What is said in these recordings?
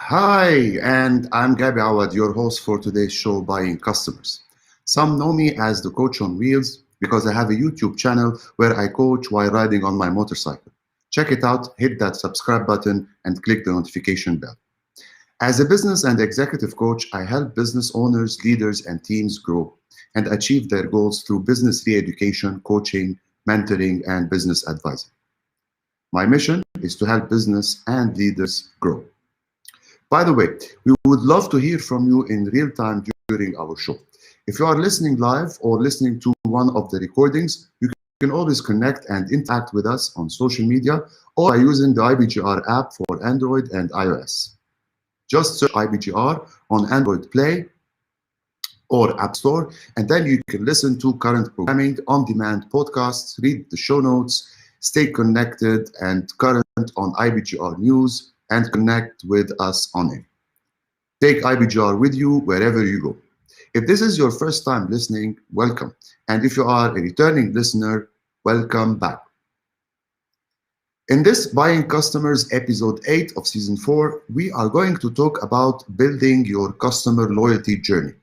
Hi, and I'm Gabi Awad, your host for today's show, Buying Customers. Some know me as the Coach on Wheels because I have a YouTube channel where I coach while riding on my motorcycle. Check it out, hit that subscribe button, and click the notification bell. As a business and executive coach, I help business owners, leaders, and teams grow and achieve their goals through business re-education, coaching, mentoring, and business advising. My mission is to help business and leaders grow. By the way, we would love to hear from you in real time during our show. If you are listening live or listening to one of the recordings, you can always connect and interact with us on social media or by using the IBGR app for Android and iOS. Just search IBGR on Android Play or App Store, and then you can listen to current programming, on-demand podcasts, read the show notes, stay connected and current on IBGR news, and connect with us on air. Take IBGR with you wherever you go. If this is your first time listening, welcome. And if you are a returning listener, welcome back. In this Buying Customers episode 8 of season 4, we are going to talk about building your customer loyalty journey.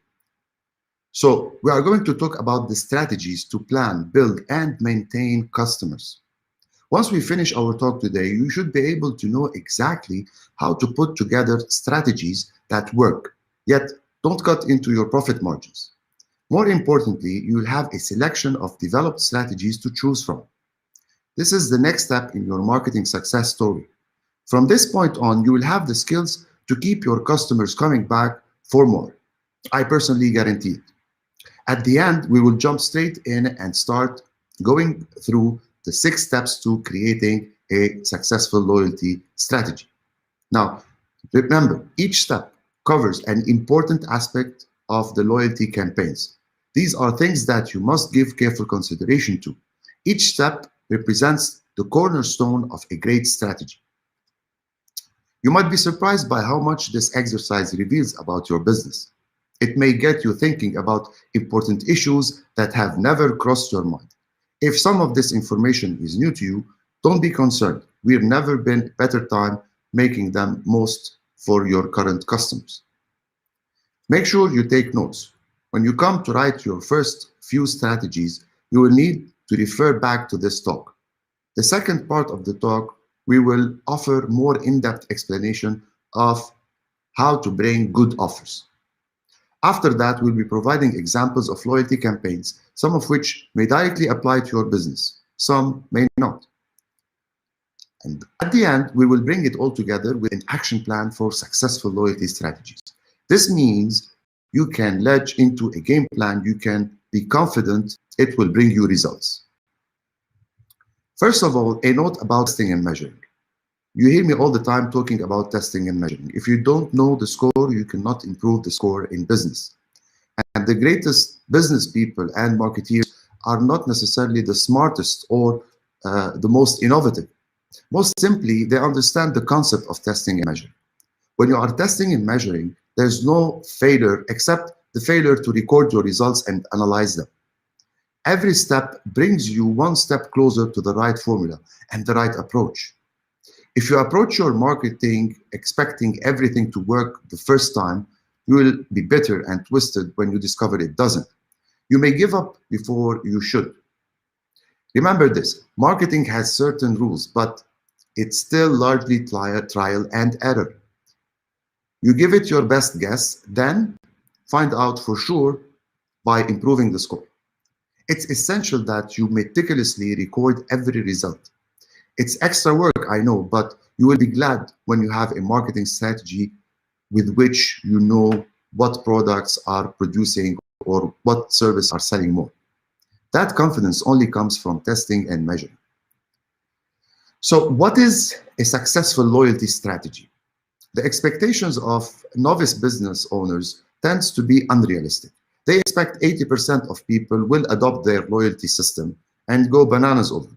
So we are going to talk about the strategies to plan, build, and maintain customers. Once we finish our talk today, you should be able to know exactly how to put together strategies that work, yet don't cut into your profit margins. More importantly, you'll have a selection of developed strategies to choose from. This is the next step in your marketing success story. From this point on, you will have the skills to keep your customers coming back for more. I personally guarantee it. At the end, we will jump straight in and start going through the 6 steps to creating a successful loyalty strategy. Now, remember, each step covers an important aspect of the loyalty campaigns. These are things that you must give careful consideration to. Each step represents the cornerstone of a great strategy. You might be surprised by how much this exercise reveals about your business. It may get you thinking about important issues that have never crossed your mind. If some of this information is new to you, don't be concerned. We've never been a better time making them most for your current customers. Make sure you take notes. When you come to write your first few strategies, you will need to refer back to this talk. The second part of the talk, we will offer more in-depth explanation of how to bring good offers. After that, we'll be providing examples of loyalty campaigns, some of which may directly apply to your business, some may not. And at the end, we will bring it all together with an action plan for successful loyalty strategies. This means you can ledge into a game plan you can be confident it will bring you results. First of all, a note about testing and measuring. You hear me all the time talking about testing and measuring. If you don't know the score, you cannot improve the score in business. And the greatest business people and marketeers are not necessarily the smartest or the most innovative. Most simply, they understand the concept of testing and measuring. When you are testing and measuring, there's no failure except the failure to record your results and analyze them. Every step brings you one step closer to the right formula and the right approach. If you approach your marketing expecting everything to work the first time, you will be bitter and twisted when you discover it doesn't. You may give up before you should. Remember this, marketing has certain rules, but it's still largely trial and error. You give it your best guess, then find out for sure by improving the score. It's essential that you meticulously record every result. It's extra work, I know, but you will be glad when you have a marketing strategy with which you know what products are producing or what services are selling more. That confidence only comes from testing and measuring. So what is a successful loyalty strategy? The expectations of novice business owners tends to be unrealistic. They expect 80% of people will adopt their loyalty system and go bananas over it.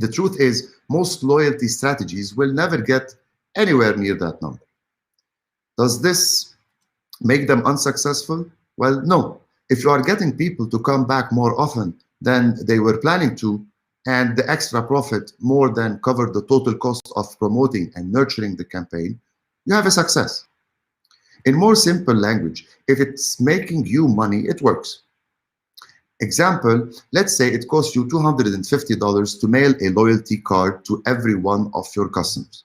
The truth is, most loyalty strategies will never get anywhere near that number. Does this make them unsuccessful? Well, no. If you are getting people to come back more often than they were planning to, and the extra profit more than covered the total cost of promoting and nurturing the campaign, you have a success. In more simple language, if it's making you money, it works. Example, let's say it costs you $250 to mail a loyalty card to every one of your customers.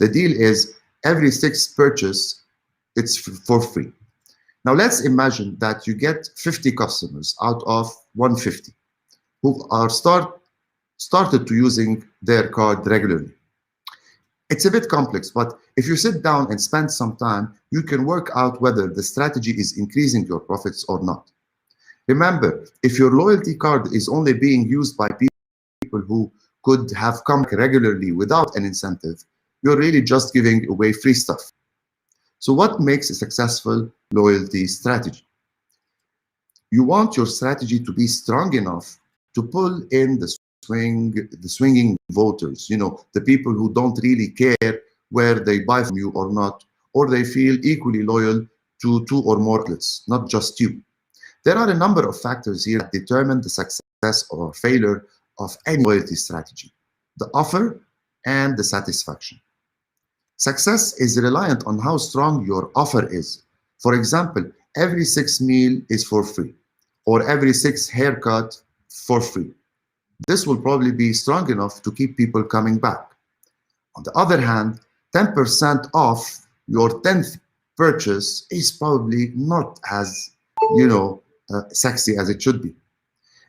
The deal is every six purchase, it's for free. Now let's imagine that you get 50 customers out of 150 who are started to using their card regularly. It's a bit complex, but if you sit down and spend some time, you can work out whether the strategy is increasing your profits or not. Remember, if your loyalty card is only being used by people who could have come regularly without an incentive, you're really just giving away free stuff. So what makes a successful loyalty strategy? You want your strategy to be strong enough to pull in the swinging voters, the people who don't really care where they buy from you or not, or they feel equally loyal to two or more outlets, not just you. There are a number of factors here that determine the success or failure of any loyalty strategy: the offer and the satisfaction. Success is reliant on how strong your offer is. For example, every six meal is for free, or every six haircut for free. This will probably be strong enough to keep people coming back. On the other hand, 10% off your 10th purchase is probably not as, sexy as it should be.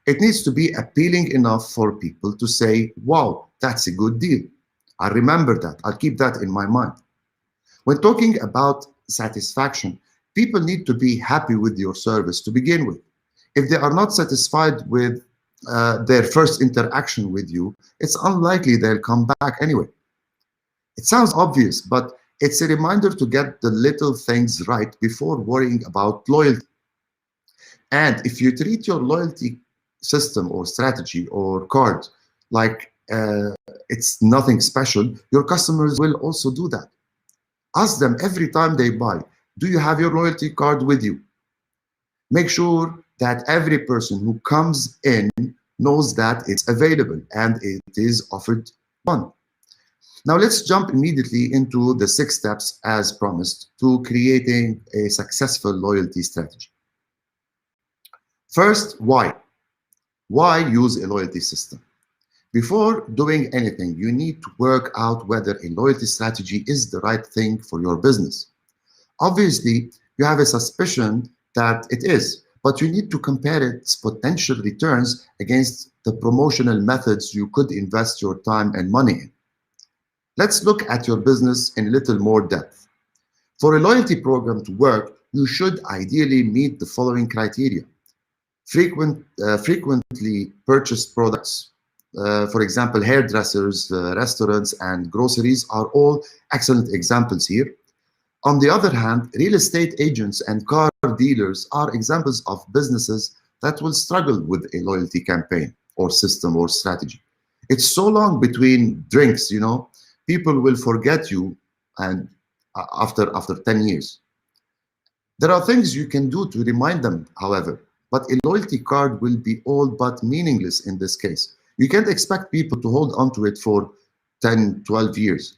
It needs to be appealing enough for people to say, wow, that's a good deal. I'll remember that. I'll keep that in my mind. When talking about satisfaction, people need to be happy with your service to begin with. If they are not satisfied with their first interaction with you, it's unlikely they'll come back anyway. It sounds obvious, but it's a reminder to get the little things right before worrying about loyalty. And if you treat your loyalty system or strategy or card like it's nothing special, your customers will also do that. Ask them every time they buy, do you have your loyalty card with you? Make sure that every person who comes in knows that it's available and it is offered one. Now let's jump immediately into the 6 steps as promised to creating a successful loyalty strategy. First, why? Why use a loyalty system? Before doing anything, you need to work out whether a loyalty strategy is the right thing for your business. Obviously, you have a suspicion that it is, but you need to compare its potential returns against the promotional methods you could invest your time and money in. Let's look at your business in a little more depth. For a loyalty program to work, you should ideally meet the following criteria. Frequently purchased products, for example, hairdressers, restaurants, and groceries are all excellent examples here. On the other hand, real estate agents and car dealers are examples of businesses that will struggle with a loyalty campaign or system or strategy. It's so long between drinks, people will forget you and after 10 years. There are things you can do to remind them, however, but a loyalty card will be all but meaningless in this case. You can't expect people to hold on to it for 10, 12 years.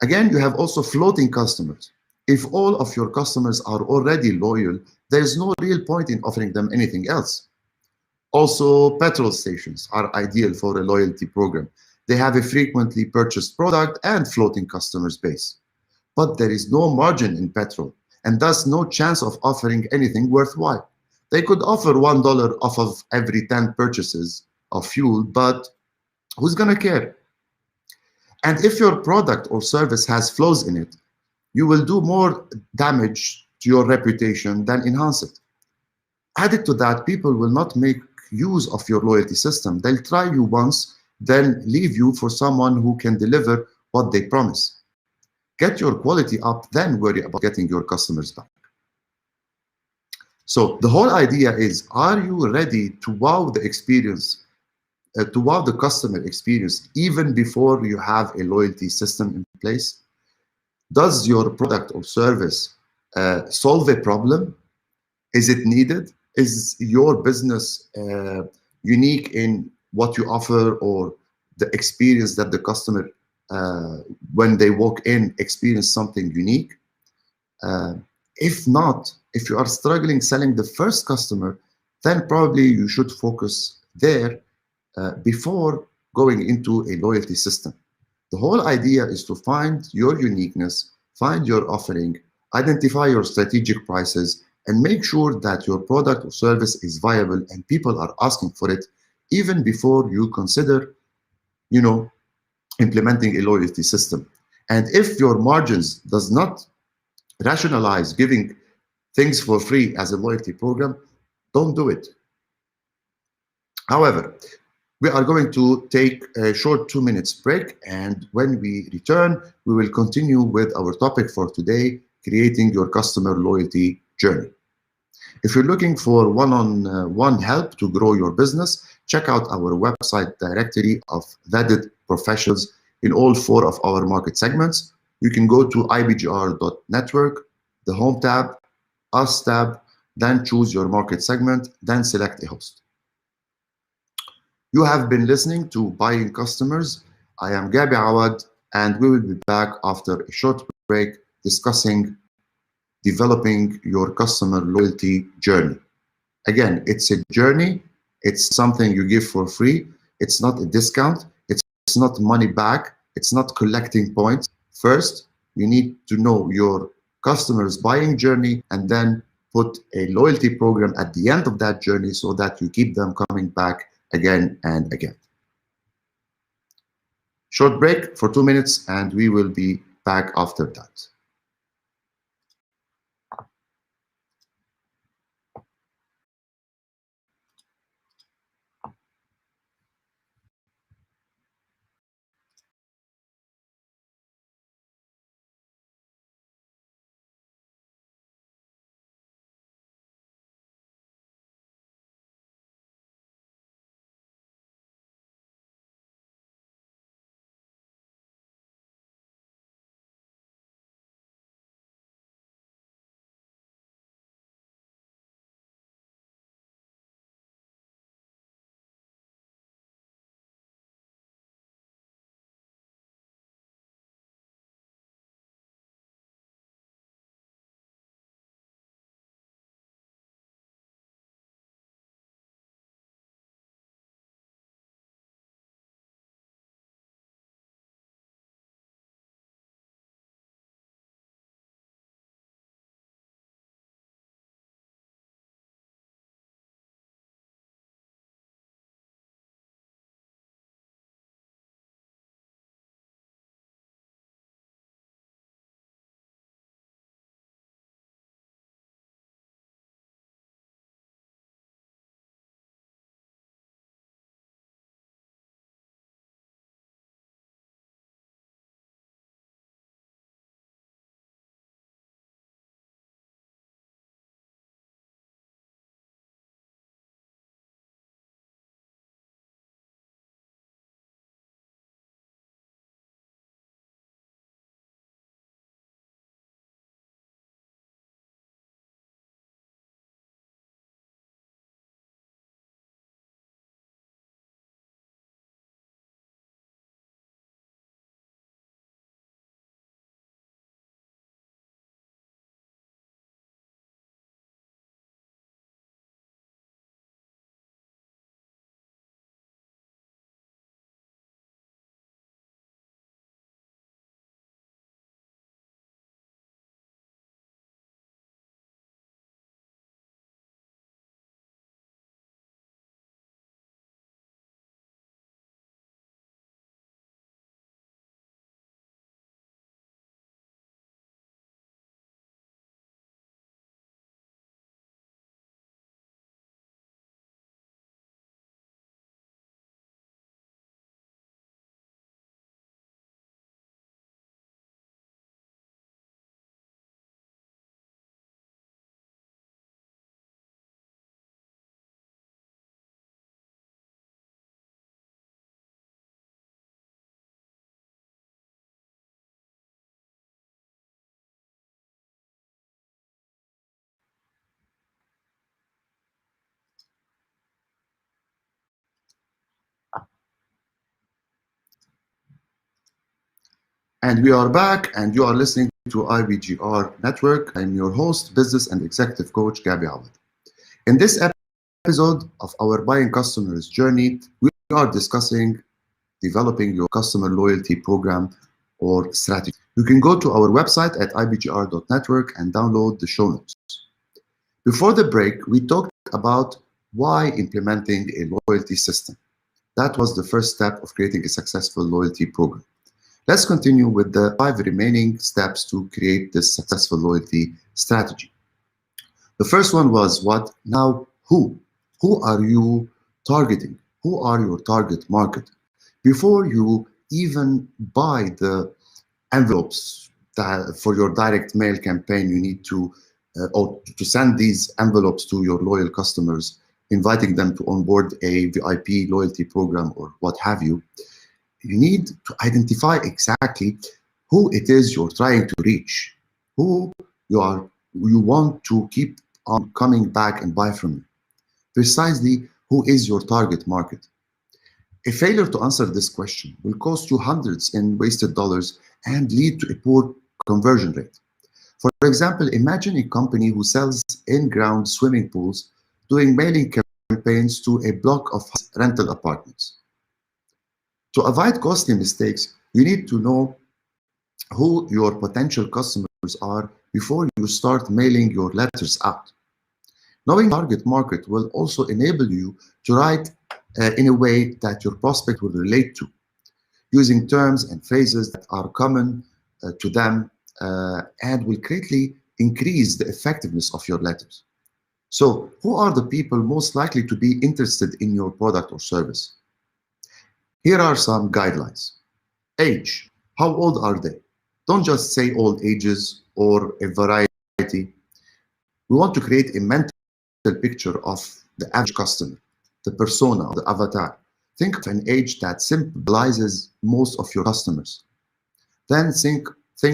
Again, you have also floating customers. If all of your customers are already loyal, there's no real point in offering them anything else. Also, petrol stations are ideal for a loyalty program. They have a frequently purchased product and floating customers base. But there is no margin in petrol, and thus no chance of offering anything worthwhile. They could offer $1 off of every 10 purchases of fuel, but who's gonna care? And if your product or service has flaws in it, you will do more damage to your reputation than enhance it. Added to that, people will not make use of your loyalty system. They'll try you once, then leave you for someone who can deliver what they promise. Get your quality up, then worry about getting your customers back. So the whole idea is, are you ready to wow the experience, to wow the customer experience even before you have a loyalty system in place? Does your product or service solve a problem? Is it needed? Is your business unique in what you offer or the experience that the customer uh, when they walk in, experience something unique. Uh, if not, if you are struggling selling the first customer, then probably you should focus there before going into a loyalty system. The whole idea is to find your uniqueness, find your offering, identify your strategic prices, and make sure that your product or service is viable and people are asking for it even before you consider, you know, implementing a loyalty system. And if your margins does not rationalize giving things for free as a loyalty program, don't do it. However, we are going to take a short 2 minutes break, and when we return, we will continue with our topic for today, creating your customer loyalty journey. If you're looking for one-on-one help to grow your business, check out our website directory of vetted professionals in all four of our market segments. You can go to ibgr.network, the Home tab, Us tab, then choose your market segment, then select a host. You have been listening to Buying Customers. I am Gabi Awad, and we will be back after a short break discussing developing your customer loyalty journey. Again, it's a journey, it's something you give for free, it's not a discount, it's not money back, it's not collecting points. First, you need to know your customer's buying journey and then put a loyalty program at the end of that journey so that you keep them coming back again and again. Short break for 2 minutes and we will be back after that. And we are back, and you are listening to IBGR Network. I'm your host, business and executive coach, Gabby Awad. In this episode of our Buying Customers Journey, we are discussing developing your customer loyalty program or strategy. You can go to our website at ibgr.network and download the show notes. Before the break, we talked about why implementing a loyalty system. That was the first step of creating a successful loyalty program. Let's continue with the 5 remaining steps to create this successful loyalty strategy. The first one was what? Now, who? Who are you targeting? Who are your target market? Before you even buy the envelopes for your direct mail campaign, you need to or to send these envelopes to your loyal customers, inviting them to onboard a VIP loyalty program or what have you. You need to identify exactly who it is you're trying to reach, who you want to keep on coming back and buy from you. Precisely who is your target market. A failure to answer this question will cost you hundreds in wasted dollars and lead to a poor conversion rate. For example, imagine a company who sells in-ground swimming pools doing mailing campaigns to a block of rental apartments. To avoid costly mistakes, you need to know who your potential customers are before you start mailing your letters out. Knowing target market will also enable you to write in a way that your prospect will relate to, using terms and phrases that are common to them and will greatly increase the effectiveness of your letters. So, who are the people most likely to be interested in your product or service? Here are some guidelines. Age. How old are they? Don't just say all ages or a variety. We want to create a mental picture of the average customer, the persona, the avatar. Think of an age that symbolizes most of your customers. Then think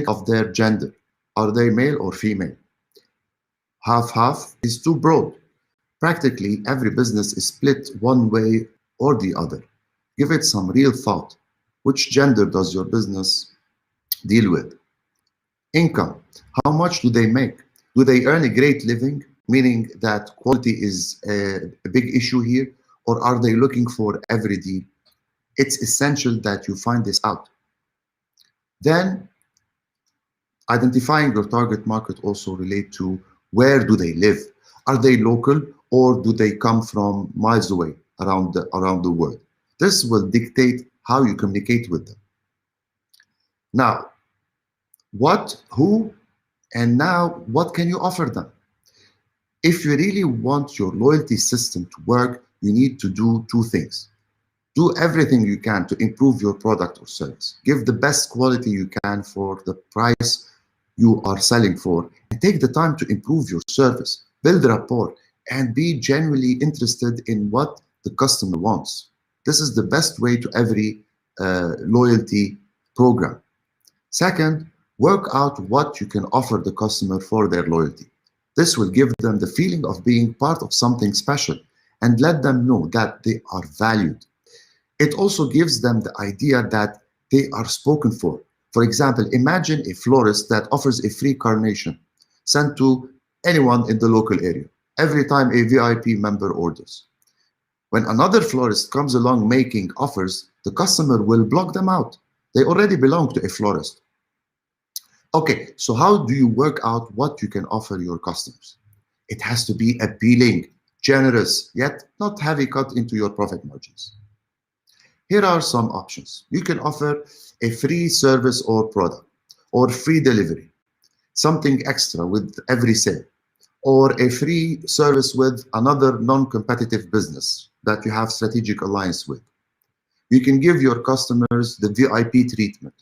of their gender. Are they male or female? Half-half is too broad. Practically every business is split one way or the other. Give it some real thought. Which gender does your business deal with? Income. How much do they make? Do they earn a great living, meaning that quality is a big issue here, or are they looking for every deal? It's essential that you find this out. Then, identifying your target market also relate to where do they live? Are they local or do they come from miles away around the world? This will dictate how you communicate with them. Now, who, and now what can you offer them? If you really want your loyalty system to work, you need to do 2 things. Do everything you can to improve your product or service. Give the best quality you can for the price you are selling for, and take the time to improve your service, build rapport, and be genuinely interested in what the customer wants. This is the best way to every loyalty program. Second, work out what you can offer the customer for their loyalty. This will give them the feeling of being part of something special and let them know that they are valued. It also gives them the idea that they are spoken for. For example, imagine a florist that offers a free carnation sent to anyone in the local area every time a VIP member orders. When another florist comes along making offers, the customer will block them out. They already belong to a florist. Okay, so how do you work out what you can offer your customers? It has to be appealing, generous, yet not heavy cut into your profit margins. Here are some options. You can offer a free service or product, or free delivery, something extra with every sale, or a free service with another non-competitive business that you have strategic alliance with. You can give your customers the VIP treatment.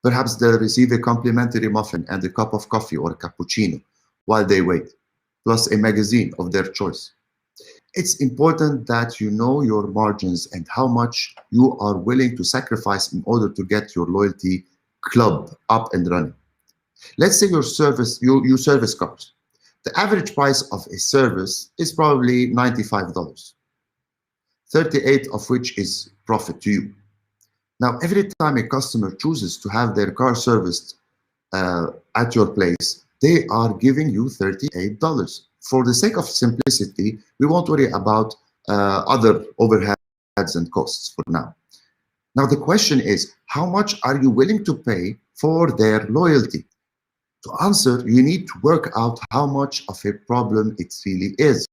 Perhaps they'll receive a complimentary muffin and a cup of coffee or a cappuccino while they wait, plus a magazine of their choice. It's important that you know your margins and how much you are willing to sacrifice in order to get your loyalty club up and running. Let's say you service cars. The average price of a service is probably $95, 38 of which is profit to you. Now, every time a customer chooses to have their car serviced at your place, they are giving you $38. For the sake of simplicity, we won't worry about other overheads and costs for now. Now, the question is, how much are you willing to pay for their loyalty? To answer, you need to work out how much of a problem it really is.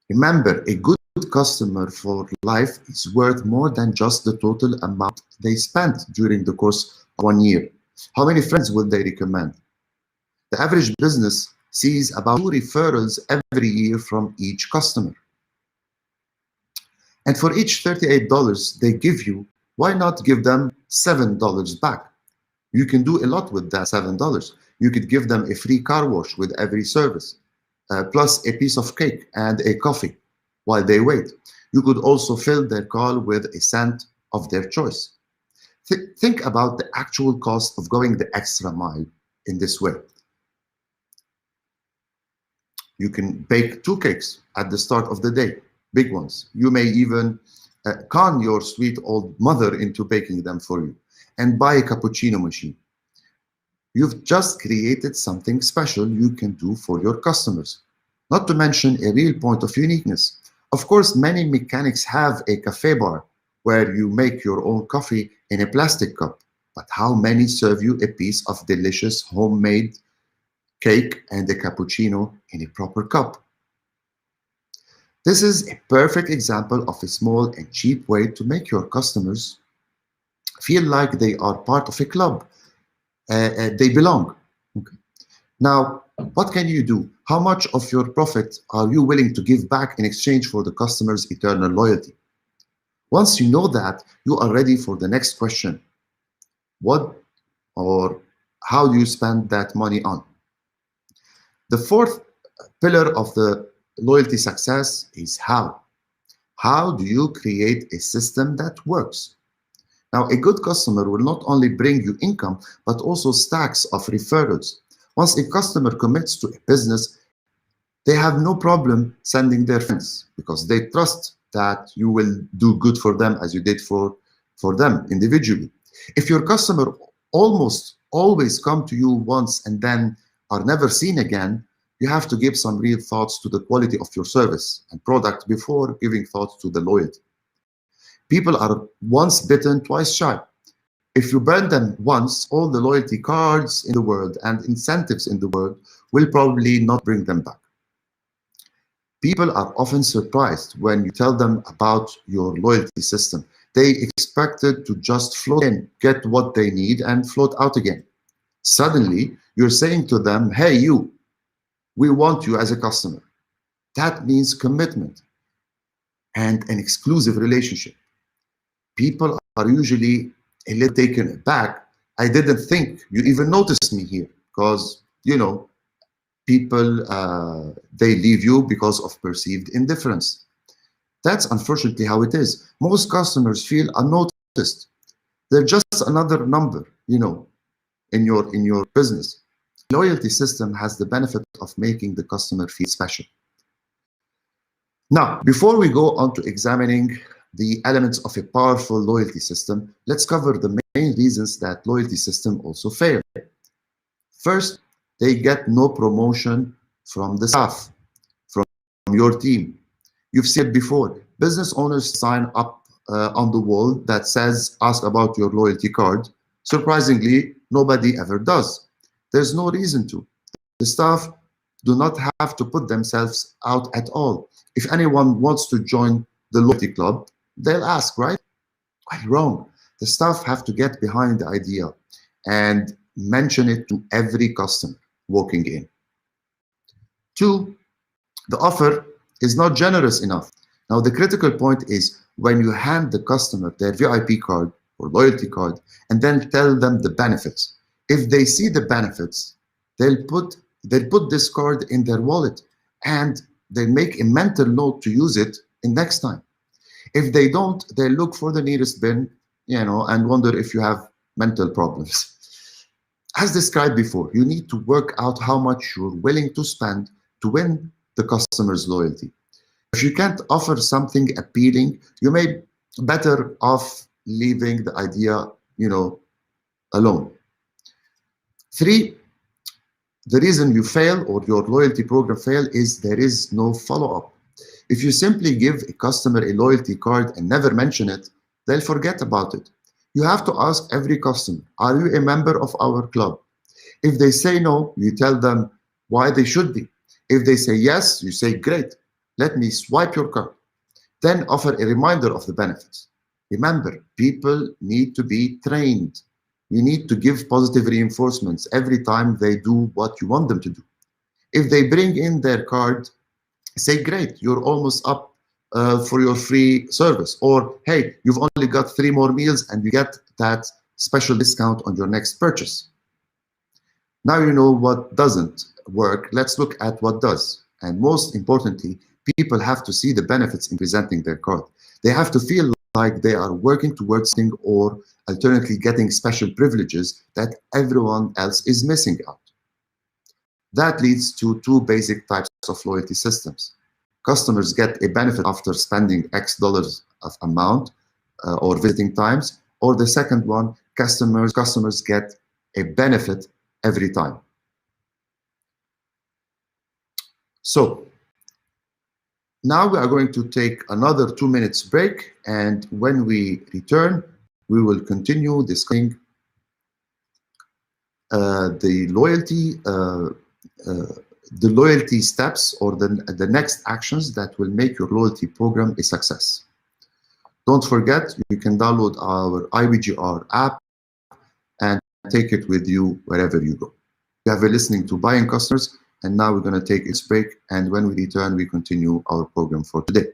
Remember, a good customer for life is worth more than just the total amount they spent during the course of 1 year. How many friends would they recommend? The average business sees about 2 referrals every year from each customer. And for each $38 they give you, why not give them $7 back? You can do a lot with that $7. You could give them a free car wash with every service, plus a piece of cake and a coffee while they wait. You could also fill their car with a scent of their choice. Think about the actual cost of going the extra mile in this way. You can bake 2 cakes at the start of the day, big ones. You may even con your sweet old mother into baking them for you, and buy a cappuccino machine. You've just created something special you can do for your customers, not to mention a real point of uniqueness. Of course, many mechanics have a cafe bar where you make your own coffee in a plastic cup, but how many serve you a piece of delicious homemade cake and a cappuccino in a proper cup? This is a perfect example of a small and cheap way to make your customers feel like they are part of a club. They belong. Okay. Now, what can you do? How much of your profit are you willing to give back in exchange for the customer's eternal loyalty? Once you know that, you are ready for the next question. What or how do you spend that money on? The fourth pillar of the loyalty success is how. How do you create a system that works? Now, a good customer will not only bring you income, but also stacks of referrals. Once a customer commits to a business, they have no problem sending their friends because they trust that you will do good for them as you did for them individually. If your customer almost always come to you once and then are never seen again, you have to give some real thoughts to the quality of your service and product before giving thought to the loyalty. People are once bitten, twice shy. If you burn them once, all the loyalty cards in the world and incentives in the world will probably not bring them back. People are often surprised when you tell them about your loyalty system. They expected to just float in, get what they need, and float out again. Suddenly, you're saying to them, hey, you, we want you as a customer. That means commitment and an exclusive relationship. People are usually a little taken aback. I didn't think you even noticed me here because, people, they leave you because of perceived indifference. That's unfortunately how it is. Most customers feel unnoticed. They're just another number, in your business. Loyalty system has the benefit of making the customer feel special. Now, before we go on to examining the elements of a powerful loyalty system, let's cover the main reasons that loyalty system also fail. First, they get no promotion from the staff, from your team. You've seen it before. Business owners sign up on the wall that says, ask about your loyalty card. Surprisingly, nobody ever does. There's no reason to. The staff do not have to put themselves out at all. If anyone wants to join the loyalty club, they'll ask, right? Why wrong? The staff have to get behind the idea and mention it to every customer walking in. 2, the offer is not generous enough. Now, the critical point is when you hand the customer their VIP card or loyalty card and then tell them the benefits. If they see the benefits, they'll put this card in their wallet and they make a mental note to use it in next time. If they don't, they look for the nearest bin, and wonder if you have mental problems. As described before, you need to work out how much you're willing to spend to win the customer's loyalty. If you can't offer something appealing, you may better off leaving the idea, alone. Three, the reason you fail or your loyalty program fail is there is no follow-up. If you simply give a customer a loyalty card and never mention it, they'll forget about it. You have to ask every customer, are you a member of our club? If they say no, you tell them why they should be. If they say yes, you say, great, let me swipe your card. Then offer a reminder of the benefits. Remember, people need to be trained. You need to give positive reinforcements every time they do what you want them to do. If they bring in their card, say, great, you're almost up for your free service. Or, hey, you've only got 3 more meals and you get that special discount on your next purchase. Now you know what doesn't work. Let's look at what does. And most importantly, people have to see the benefits in presenting their card. They have to feel like they are working towards something or alternately getting special privileges that everyone else is missing out. That leads to two basic types of loyalty systems. Customers get a benefit after spending X dollars of amount or visiting times, or the second one, customers get a benefit every time. So now we are going to take another 2 minutes break, and when we return, we will continue discussing the loyalty steps or the next actions that will make your loyalty program a success. Don't forget, you can download our IBGR app and take it with you wherever you go. You have been listening to Buying Customers, and now we're going to take a break, and when we return, we continue our program for today.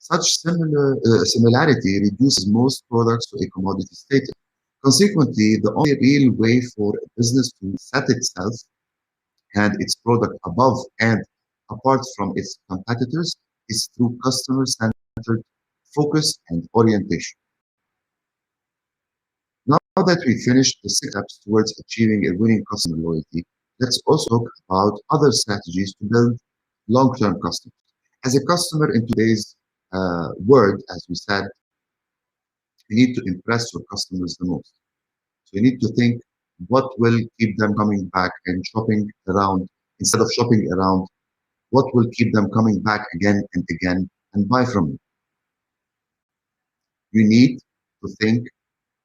Such similarity reduces most products to a commodity status. Consequently, the only real way for a business to set itself and its product above and apart from its competitors is through customer-centered focus and orientation. Now that we finished the 6 steps towards achieving a winning customer loyalty, let's also talk about other strategies to build long-term customers. As a customer in today's world, as we said, you need to impress your customers the most. So you need to think what will keep them coming back and shopping around instead of shopping around, what will keep them coming back again and again and buy from you. You need to think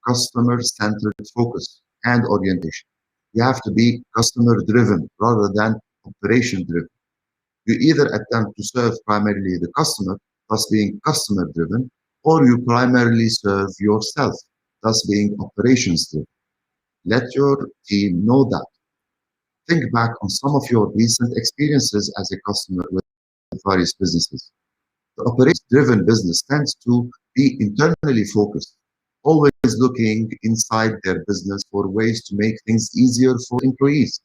customer-centered focus and orientation. You have to be customer-driven rather than operation-driven. You either attempt to serve primarily the customer, thus being customer-driven, or you primarily serve yourself, thus being operations-driven. Let your team know that. Think back on some of your recent experiences as a customer with various businesses. The operations-driven business tends to be internally focused, always looking inside their business for ways to make things easier for employees.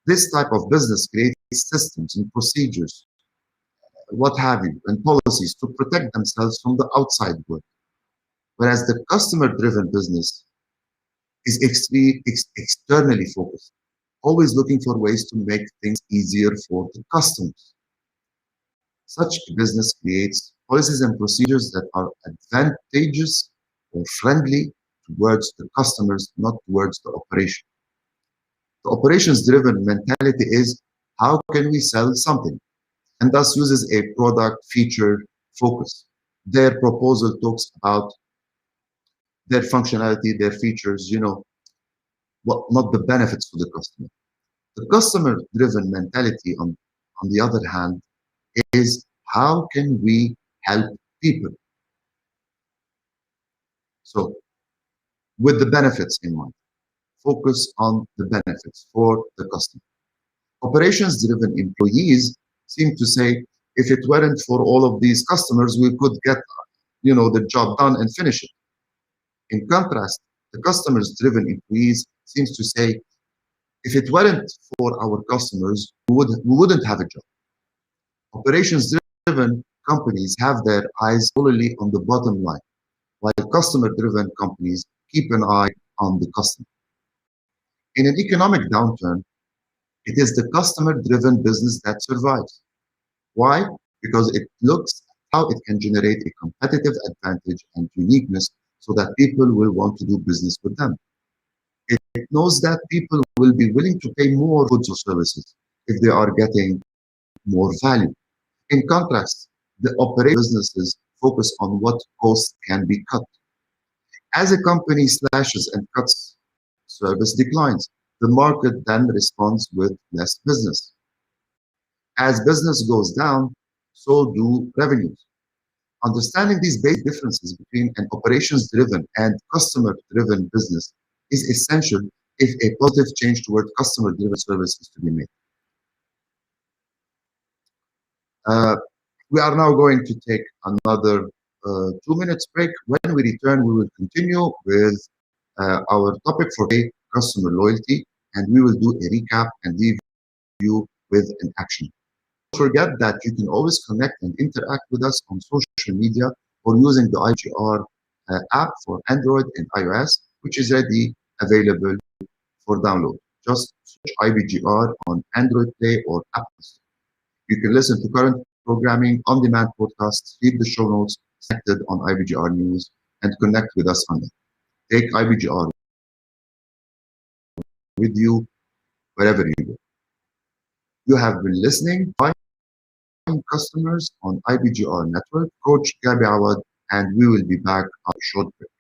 This type of business creates systems and procedures, what have you, and policies to protect themselves from the outside world. Whereas the customer-driven business is externally focused, always looking for ways to make things easier for the customers. Such a business creates policies and procedures that are advantageous or friendly towards the customers, not towards the operation. The operations driven mentality is how can we sell something, and thus uses a product feature focus. Their proposal talks about their functionality, their features, what not the benefits to the customer. The customer driven mentality, on the other hand, is how can we help people? So, with the benefits in mind, focus on the benefits for the customer. Operations driven employees seem to say, if it weren't for all of these customers, we could get the job done and finish it. In contrast, the customers driven employees seems to say, if it weren't for our customers, we wouldn't have a job. Operations driven companies have their eyes solely on the bottom line, while customer driven companies keep an eye on the customer. In an economic downturn, it is the customer driven business that survives. Why? Because it looks at how it can generate a competitive advantage and uniqueness so that people will want to do business with them. It knows that people will be willing to pay more goods or services if they are getting more value. In contrast, the operating businesses focus on what costs can be cut. As a company slashes and cuts, service declines. The market then responds with less business. As business goes down, so do revenues. Understanding these basic differences between an operations-driven and customer-driven business is essential if a positive change toward customer-driven service is to be made. Uh, we are now going to take another 2 minutes break. When we return, we will continue with our topic for today, customer loyalty, and we will do a recap and leave you with an action. Don't forget that you can always connect and interact with us on social media or using the IGR app for Android and iOS, which is ready available for download. Just search IBGR on Android Play or Apple. You can listen to current programming, on-demand podcasts, read the show notes connected on IBGR News, and connect with us on it. Take IBGR with you wherever you go. You have been listening by customers on IBGR Network, Coach Gabi Awad, and we will be back after a short break.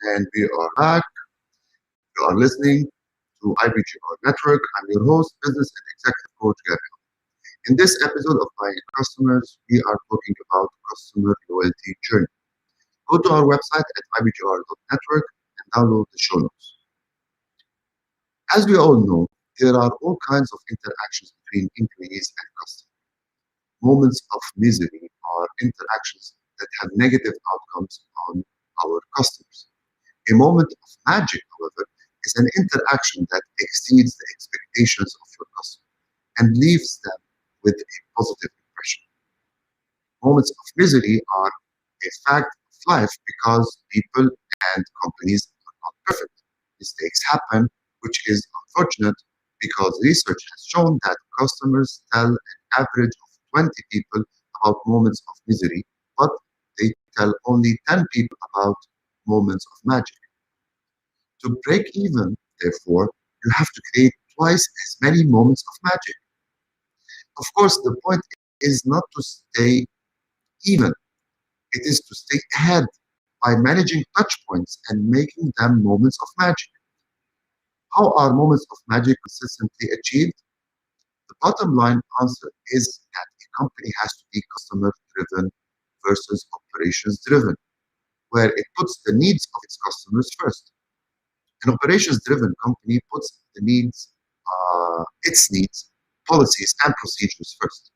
And we are back. You are listening to IBGR Network. I'm your host, business and executive coach Gabby. In this episode of Buying Customers, we are talking about customer loyalty journey. Go to our website at ibgr.network and download the show notes. As we all know, there are all kinds of interactions between employees and customers. Moments of misery are interactions that have negative outcomes on our customers. A moment of magic, however, is an interaction that exceeds the expectations of your customer and leaves them with a positive impression. Moments of misery are a fact of life because people and companies are not perfect. Mistakes happen, which is unfortunate because research has shown that customers tell an average of 20 people about moments of misery, but they tell only 10 people about moments of magic. To break even, therefore, you have to create twice as many moments of magic. Of course, the point is not to stay even, it is to stay ahead by managing touch points and making them moments of magic. How are moments of magic consistently achieved? The bottom line answer is that a company has to be customer driven versus operations driven, where it puts the needs of its customers first. An operations-driven company puts its needs, policies, and procedures first.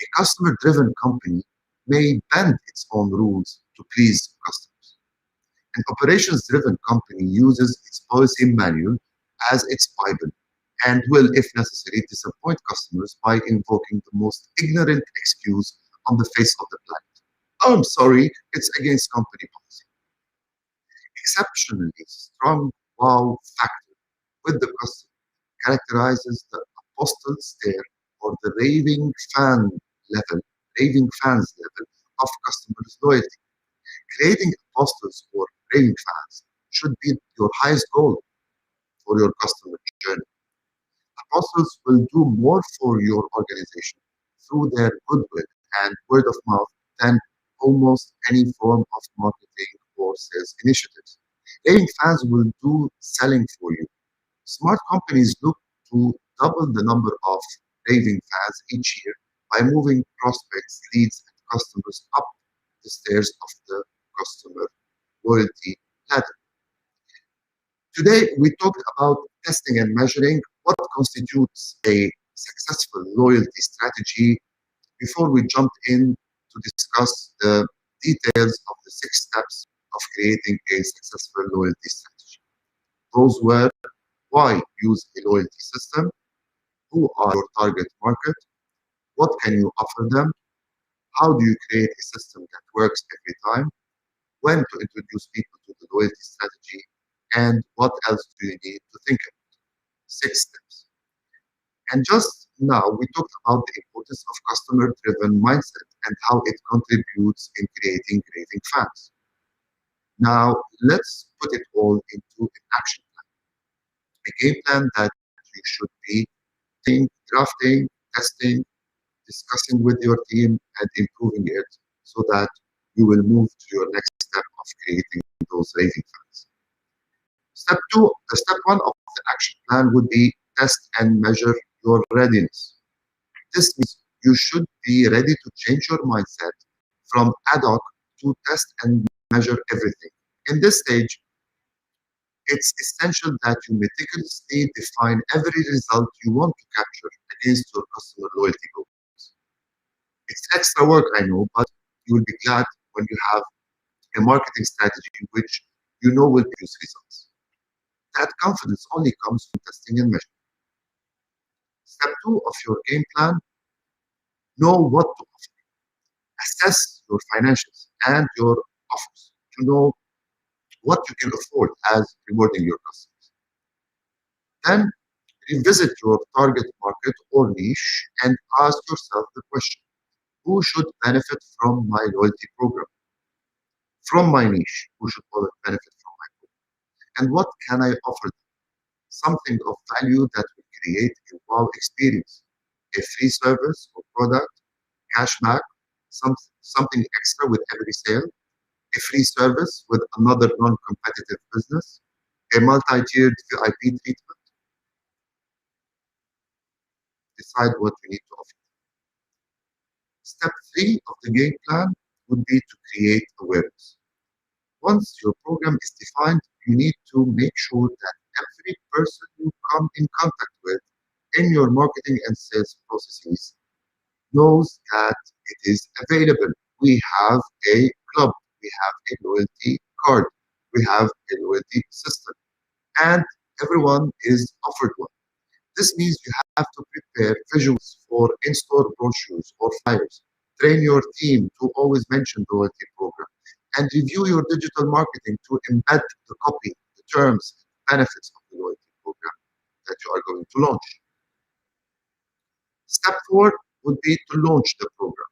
A customer-driven company may bend its own rules to please customers. An operations-driven company uses its policy manual as its Bible and will, if necessary, disappoint customers by invoking the most ignorant excuse on the face of the planet. Oh, I'm sorry, it's against company policy. Exceptionally strong wow factor with the customer characterizes the apostle stare or the level, raving fans level of customers' loyalty. Creating apostles or raving fans should be your highest goal for your customer journey. Apostles will do more for your organization through their goodwill and word of mouth than almost any form of marketing or sales initiatives. Raving fans will do selling for you. Smart companies look to double the number of raving fans each year by moving prospects, leads, and customers up the stairs of the customer loyalty ladder. Today, we talked about testing and measuring what constitutes a successful loyalty strategy before we jump in to discuss the details of the 6 steps of creating a successful loyalty strategy. Those were: why use a loyalty system? Who are your target market? What can you offer them? How do you create a system that works every time? When to introduce people to the loyalty strategy? And what else do you need to think about? 6 steps. And just now, we talked about the importance of customer driven mindset and how it contributes in creating raving fans. Now, let's put it all into an action plan, a game plan that you should be drafting, testing, discussing with your team, and improving it so that you will move to your next step of creating those raving fans. Step two, the step one of the action plan would be test and measure your readiness. This means you should be ready to change your mindset from ad hoc to test and measure everything. In this stage, it's essential that you meticulously define every result you want to capture against your customer loyalty goals. It's extra work, I know, but you will be glad when you have a marketing strategy which you know will produce results. That confidence only comes from testing and measuring. Step two of your game plan, know what to offer. Assess your financials and your offers to know what you can afford as rewarding your customers. Then revisit your target market or niche and ask yourself the question, who should benefit from my loyalty program? From my niche, who should benefit from my program? And what can I offer them? Something of value that will create a wow experience, a free service or product, cashback, something extra with every sale, a free service with another non-competitive business, a multi-tiered VIP treatment. Decide what you need to offer. Step three of the game plan would be to create awareness. Once your program is defined, you need to make sure that every person you come in contact with in your marketing and sales processes knows that it is available. We have a club, we have a loyalty card, we have a loyalty system, and everyone is offered one. This means you have to prepare visuals for in-store brochures or flyers, train your team to always mention the loyalty program, and review your digital marketing to embed the copy, the terms, benefits of the loyalty program that you are going to launch. Step four would be to launch the program.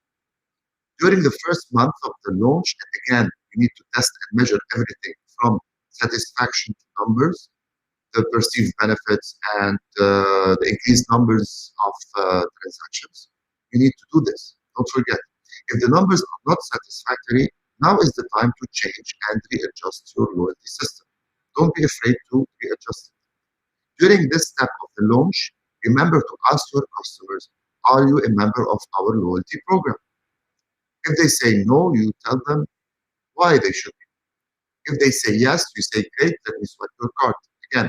During the first month of the launch, and again, you need to test and measure everything from satisfaction to numbers, the perceived benefits, and the increased numbers of transactions. You need to do this. Don't forget. If the numbers are not satisfactory, now is the time to change and readjust your loyalty system. Don't be afraid to readjust it. During this step of the launch, remember to ask your customers, are you a member of our loyalty program? If they say no, you tell them why they should be. If they say yes, you say, great, let me swipe your card. Again,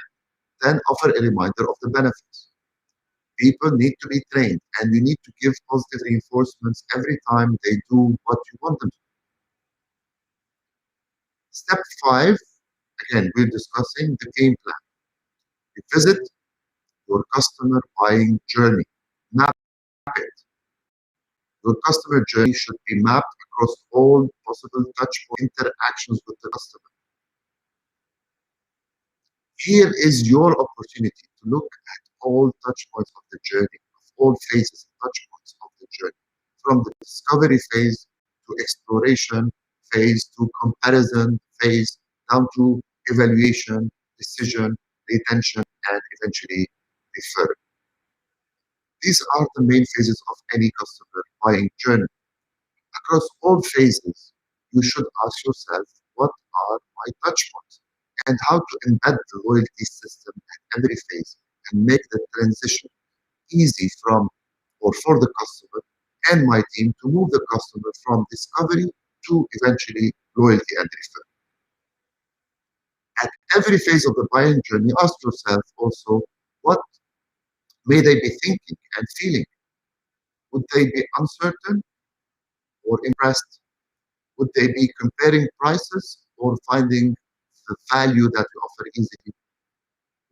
then offer a reminder of the benefits. People need to be trained, and you need to give positive reinforcements every time they do what you want them to do. Step five, again, we're discussing the game plan. Revisit your customer buying journey. Map it. Your customer journey should be mapped across all possible touch point interactions with the customer. Here is your opportunity to look at all touch points of the journey, of all phases, touch points of the journey, from the discovery phase to exploration phase to comparison phase, down to evaluation, decision, retention, and eventually referral. These are the main phases of any customer buying journey. Across all phases, you should ask yourself, what are my touch points? And how to embed the loyalty system at every phase and make the transition easy from or for the customer and my team to move the customer from discovery to eventually loyalty and referral. At every phase of the buying journey, ask yourself also, what may they be thinking and feeling? Would they be uncertain or impressed? Would they be comparing prices or finding the value that we offer easily?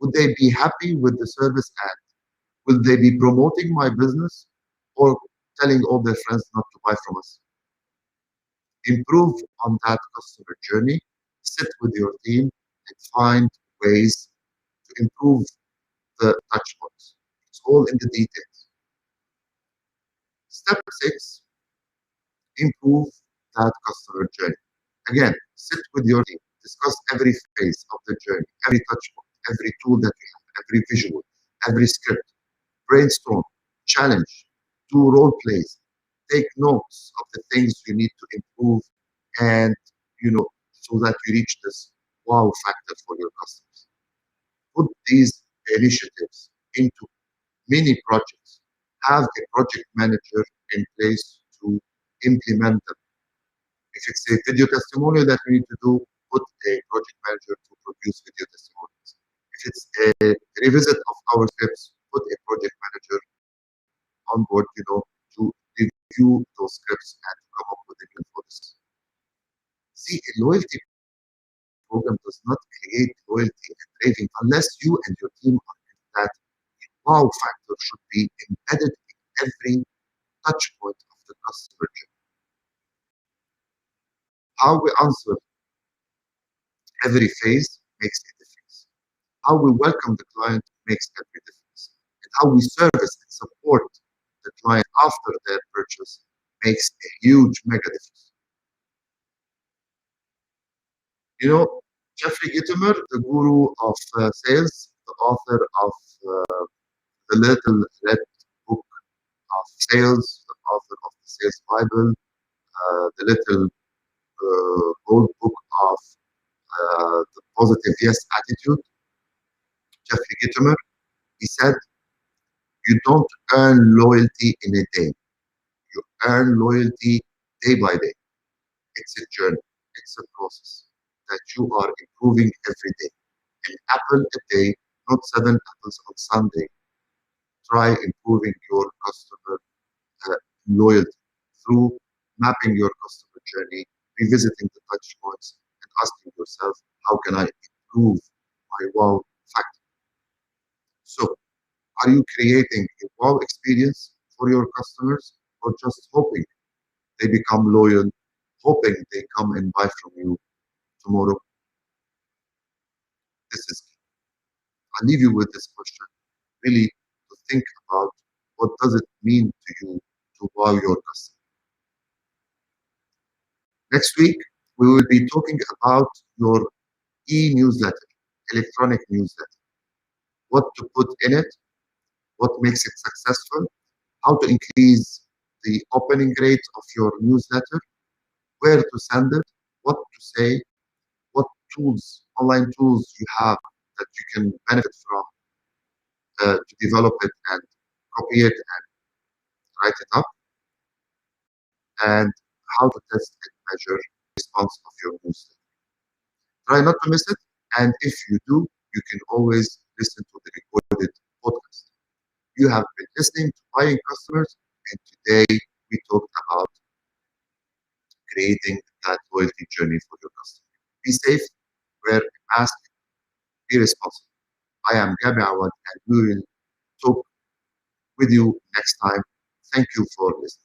Would they be happy with the service ad? Will they be promoting my business or telling all their friends not to buy from us? Improve on that customer journey, sit with your team and find ways to improve the touch points. It's all in the details. Step six, improve that customer journey. Again, sit with your team, discuss every phase of the journey, every touch point, every tool that you have, every visual, every script. Brainstorm, challenge, do role plays, take notes of the things you need to improve and so that you reach this wow factor for your customers. Put these initiatives into mini projects. Have a project manager in place to implement them. If it's a video testimonial that we need to do, put a project manager to produce video testimonials. If it's a revisit of our scripts, put a project manager on board, to review those scripts and to come up with a plan for this. See, a loyalty program does not create loyalty and craving unless you and your team are in that. Wow factor should be embedded in every touch point of the customer journey. How we answer every phase makes a difference. How we welcome the client makes every difference. And how we service and support the client after their purchase makes a huge mega difference. Jeffrey Gitomer, the guru of sales, the author of the Little Red Book of Sales, the author of the Sales Bible, the Little Gold Book of the Positive Yes Attitude, Jeffrey Gitomer, he said, you don't earn loyalty in a day. You earn loyalty day by day. It's a journey. It's a process that you are improving every day. An apple a day, not 7 apples on Sunday. Try improving your customer loyalty through mapping your customer journey, revisiting the touch points, and asking yourself, how can I improve my wow factor? So, are you creating a wow experience for your customers or just hoping they become loyal, hoping they come and buy from you tomorrow? This is key. I'll leave you with this question, really to think about what does it mean to you to wow your customer. Next week, we will be talking about your e-newsletter, electronic newsletter, what to put in it, what makes it successful, how to increase the opening rate of your newsletter, where to send it, what to say, what tools, online tools you have that you can benefit from to develop it and copy it and write it up, and how to test and measure the response of your newsletter. Try not to miss it, and if you do, you can always listen to the recorded podcast. You have been listening to Buying Customers, and today we talked about creating that loyalty journey for your customer. Be safe, wear a mask, be responsible. I am Gabi Awad, and we will talk with you next time. Thank you for listening.